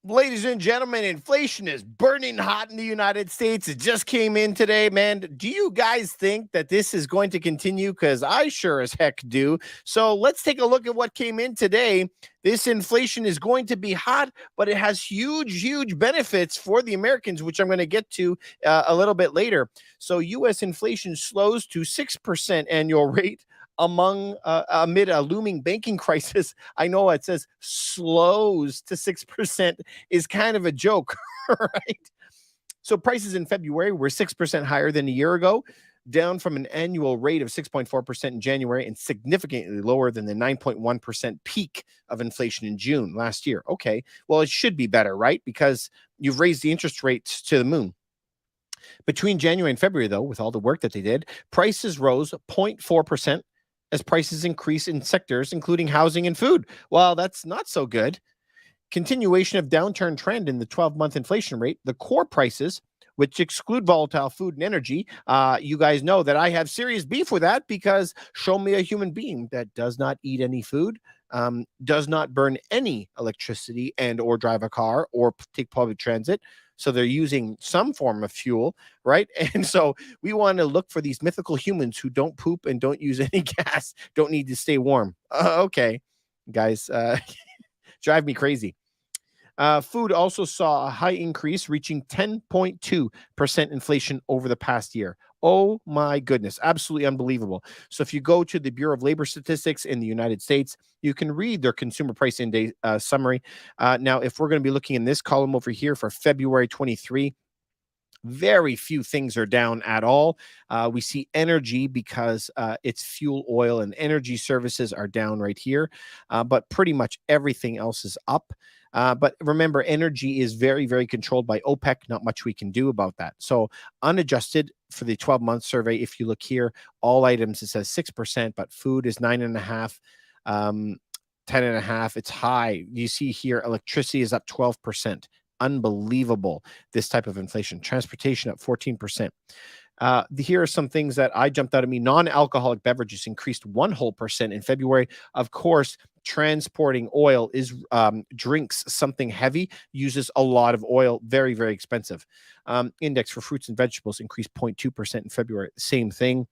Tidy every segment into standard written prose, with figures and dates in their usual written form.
Ladies and gentlemen, inflation is burning hot in the United States. It just came in today, man. Do you guys think that this is going to continue? Because I sure as heck do. So let's take a look at what came in today. This inflation is going to be hot, but it has huge, huge benefits for the Americans, which I'm going to get to a little bit later. So U.S. inflation slows to 6% annual rate amid a looming banking crisis. I know it says slows to 6% is kind of a joke, right? So prices in February were 6% higher than a year ago, down from an annual rate of 6.4% in January and significantly lower than the 9.1% peak of inflation in June last year. Okay, well, it should be better, right? Because you've raised the interest rates to the moon. Between January and February, though, with all the work that they did, prices rose 0.4% as prices increase in sectors including housing and food. Well, that's not so good. Continuation of downturn trend in the 12-month inflation rate, the core prices, which exclude volatile food and energy. You guys know that I have serious beef with that because show me a human being that does not eat any food, does not burn any electricity and or drive a car or take public transit. So they're using some form of fuel, right? And so we want to look for these mythical humans who don't poop and don't use any gas, don't need to stay warm. Okay, guys, drive me crazy. Food also saw a high increase, reaching 10.2% inflation over the past year. Oh my goodness, absolutely unbelievable. So, if you go to the Bureau of Labor Statistics in the United States, you can read their consumer price index summary. Now, if we're going to be looking in this column over here for February 23, very few things are down at all. We see energy because it's fuel, oil, and energy services are down right here, but pretty much everything else is up. But remember, energy is very, very controlled by OPEC. Not much we can do about that. So, unadjusted for the 12-month survey, if you look here, all items it says 6%, but food is 9.5. 10.5, it's high. You see here, electricity is up 12%. Unbelievable, this type of inflation. Transportation up 14%. Here are some things that I jumped out at me. Non-alcoholic beverages increased 1% in February. Of course, transporting oil is drinks something heavy, uses a lot of oil, very, very expensive. Index for fruits and vegetables increased 0.2% in February. Same thing.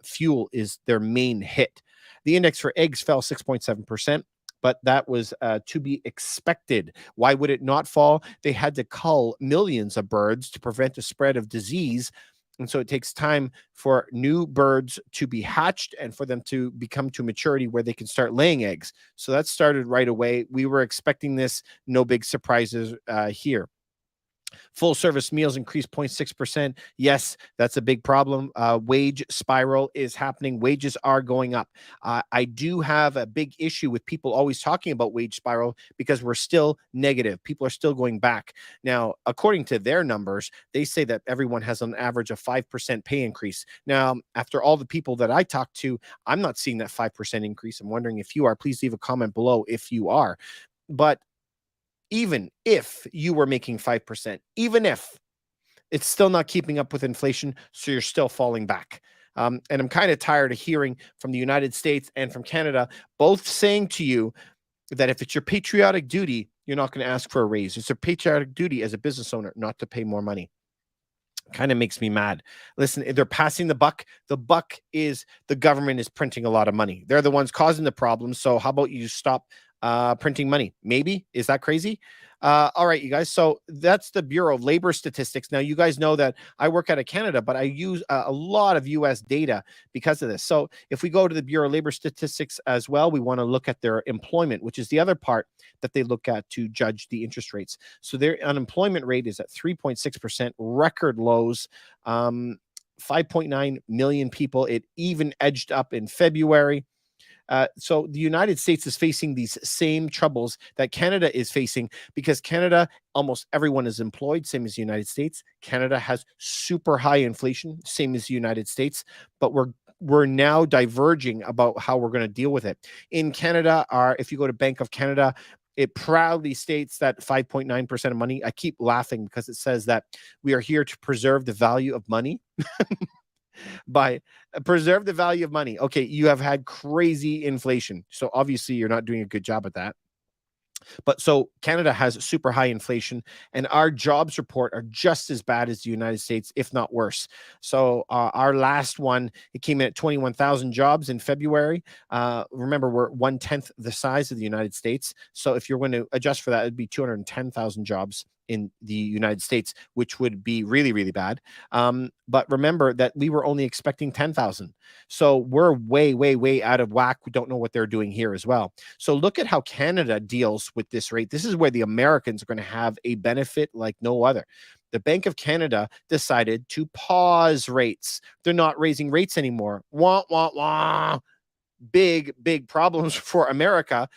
Fuel is their main hit. The index for eggs fell 6.7%. But that was to be expected. Why would it not fall? They had to cull millions of birds to prevent the spread of disease. And so it takes time for new birds to be hatched and for them to become to maturity where they can start laying eggs. So that started right away. We were expecting this, no big surprises here. Full service meals increased 0.6%. Yes, that's a big problem. Wage spiral is happening. Wages are going up. I do have a big issue with people always talking about wage spiral because we're still negative. People are still going back. Now, according to their numbers, they say that everyone has an average of 5% pay increase. Now, after all the people that I talk to, I'm not seeing that 5% increase. I'm wondering if you are. Please leave a comment below if you are. But even if you were making 5%, even if it's still not keeping up with inflation, so you're still falling back. And I'm kind of tired of hearing from the United States and from Canada both saying to you that if it's your patriotic duty, you're not going to ask for a raise. It's a patriotic duty as a business owner not to pay more money. Kind of makes me mad. Listen, they're passing the buck. The buck is the government is printing a lot of money. They're the ones causing the problem. So how about you stop printing money? Maybe. Is that crazy? All right, you guys. So that's the Bureau of Labor Statistics. Now, you guys know that I work out of Canada, but I use a lot of US data because of this. So if we go to the Bureau of Labor Statistics as well, we want to look at their employment, which is the other part that they look at to judge the interest rates. So their unemployment rate is at 3.6%, record lows. 5.9 million people. It even edged up in February. So the United States is facing these same troubles that Canada is facing because Canada, almost everyone is employed, same as the United States. Canada has super high inflation, same as the United States, but we're now diverging about how we're going to deal with it. In Canada, if you go to Bank of Canada, it proudly states that 5.9% of money. I keep laughing because it says that we are here to preserve the value of money. By preserve the value of money. Okay, you have had crazy inflation. So obviously you're not doing a good job at that. But so Canada has super high inflation, and our jobs report are just as bad as the United States, if not worse. So our last one, it came in at 21,000 jobs in February. Remember, we're 1/10 the size of the United States. So if you're going to adjust for that, it'd be 210,000 jobs in the United States, which would be really, really bad. But remember that we were only expecting 10,000. So we're way, way, way out of whack. We don't know what they're doing here as well. So look at how Canada deals with this rate. This is where the Americans are going to have a benefit like no other. The Bank of Canada decided to pause rates. They're not raising rates anymore. Wah, wah, wah. Big, big problems for America.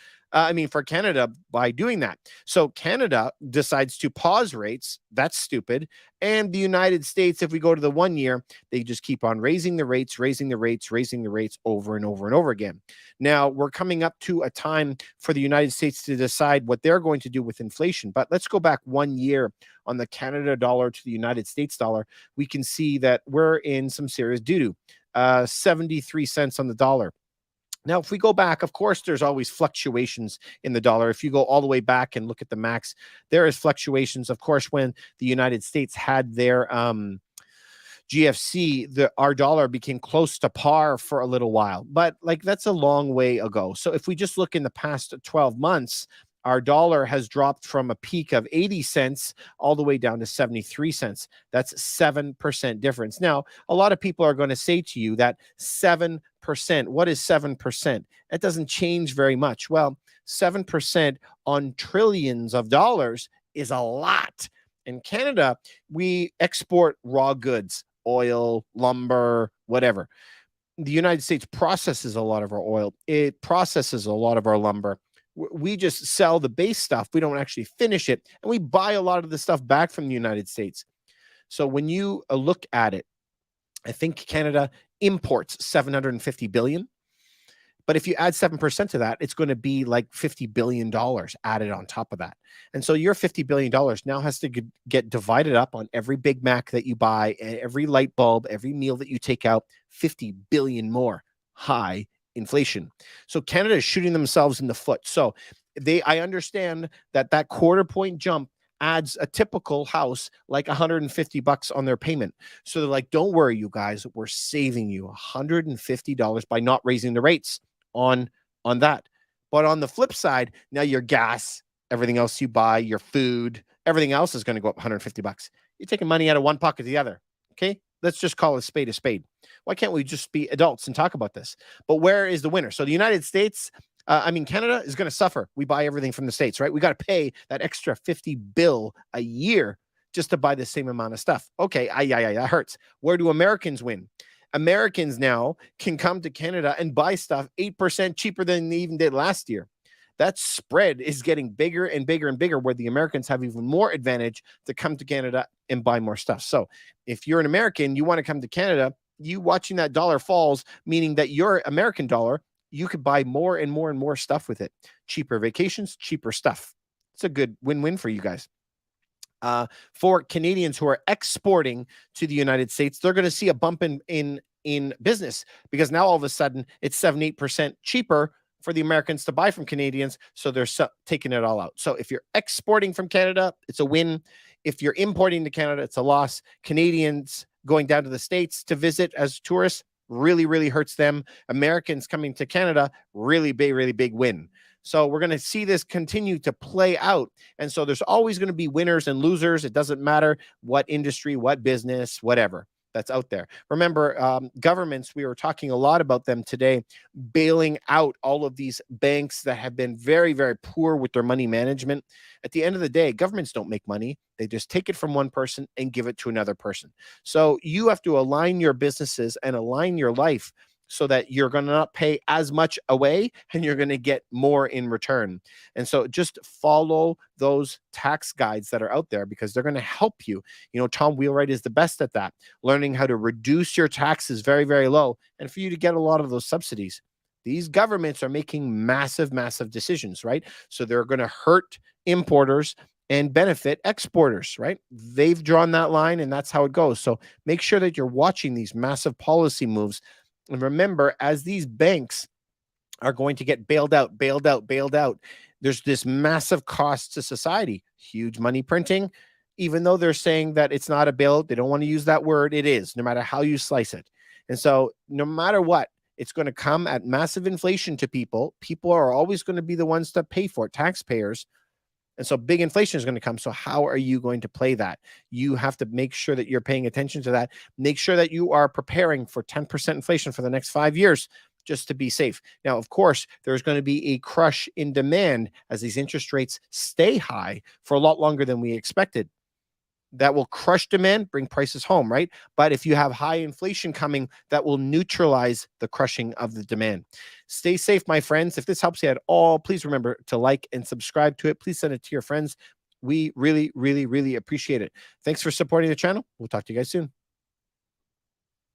For Canada by doing that. So Canada decides to pause rates. That's stupid. And the United States, if we go to the 1 year, they just keep on raising the rates, raising the rates, raising the rates over and over and over again. Now we're coming up to a time for the United States to decide what they're going to do with inflation. But let's go back 1 year on the Canada dollar to the United States dollar. We can see that we're in some serious doo-doo. 73 cents on the dollar. Now, if we go back, of course, there's always fluctuations in the dollar. If you go all the way back and look at the max, there is fluctuations. Of course, when the United States had their GFC, our dollar became close to par for a little while, but like that's a long way ago. So if we just look in the past 12 months, our dollar has dropped from a peak of 80 cents all the way down to 73 cents. That's 7% difference. Now, a lot of people are going to say to you that 7%, what is 7%? It doesn't change very much. Well, 7% on trillions of dollars is a lot. In Canada, we export raw goods, oil, lumber, whatever. The United States processes a lot of our oil. It processes a lot of our lumber. We just sell the base stuff. We don't actually finish it. And we buy a lot of the stuff back from the United States. So when you look at it, I think Canada imports 750 billion. But if you add 7% to that, it's going to be like $50 billion added on top of that. And so your $50 billion now has to get divided up on every Big Mac that you buy, every light bulb, every meal that you take out, 50 billion more. High inflation. So Canada is shooting themselves in the foot. So I understand that quarter point jump adds a typical house like $150 on their payment. So they're like, don't worry, you guys, we're saving you $150 by not raising the rates on that. But on the flip side, now your gas, everything else you buy, your food, everything else is going to go up $150. You're taking money out of one pocket to the other. Okay. Let's just call a spade a spade. Why can't we just be adults and talk about this? But where is the winner? So the United States, Canada is going to suffer. We buy everything from the States, right? We got to pay that extra $50 billion a year just to buy the same amount of stuff. Okay, that hurts. Where do Americans win? Americans now can come to Canada and buy stuff 8% cheaper than they even did last year. That spread is getting bigger and bigger and bigger, where the Americans have even more advantage to come to Canada and buy more stuff. So if you're an American, you want to come to Canada, you watching that dollar falls, meaning that your American dollar, you could buy more and more and more stuff with it. Cheaper vacations, cheaper stuff. It's a good win-win for you guys. For Canadians who are exporting to the United States, they're going to see a bump in business, because now all of a sudden it's 7-8% cheaper for the Americans to buy from Canadians. So they're taking it all out. So if you're exporting from Canada, it's a win. If you're importing to Canada, it's a loss. Canadians going down to the States to visit as tourists really, really hurts them. Americans coming to Canada, really big win. So we're going to see this continue to play out. And so there's always going to be winners and losers. It doesn't matter what industry, what business, whatever that's out there. Remember, governments, we were talking a lot about them today, bailing out all of these banks that have been very, very poor with their money management. At the end of the day, governments don't make money. They just take it from one person and give it to another person. So you have to align your businesses and align your life so that you're going to not pay as much away and you're going to get more in return. And so just follow those tax guides that are out there, because they're going to help you. You know, Tom Wheelwright is the best at that, learning how to reduce your taxes very, very low, and for you to get a lot of those subsidies. These governments are making massive decisions, right? So they're going to hurt importers and benefit exporters, right? They've drawn that line, and that's how it goes. So make sure that you're watching these massive policy moves. And remember, as these banks are going to get bailed out, bailed out, bailed out. There's this massive cost to society, huge money printing. Even though they're saying that it's not a bill, they don't want to use that word. It is, no matter how you slice it. And so, no matter what, it's going to come at massive inflation to people. People are always going to be the ones to pay for it, taxpayers. And so big inflation is going to come. So how are you going to play that? You have to make sure that you're paying attention to that. Make sure that you are preparing for 10% inflation for the next 5 years just to be safe. Now, of course, there's going to be a crush in demand as these interest rates stay high for a lot longer than we expected. That will crush demand, bring prices home, right? But if you have high inflation coming, that will neutralize the crushing of the demand. Stay safe, my friends. If this helps you at all, please remember to like and subscribe to it. Please send it to your friends. We really, really, really appreciate it. Thanks for supporting the channel. We'll talk to you guys soon.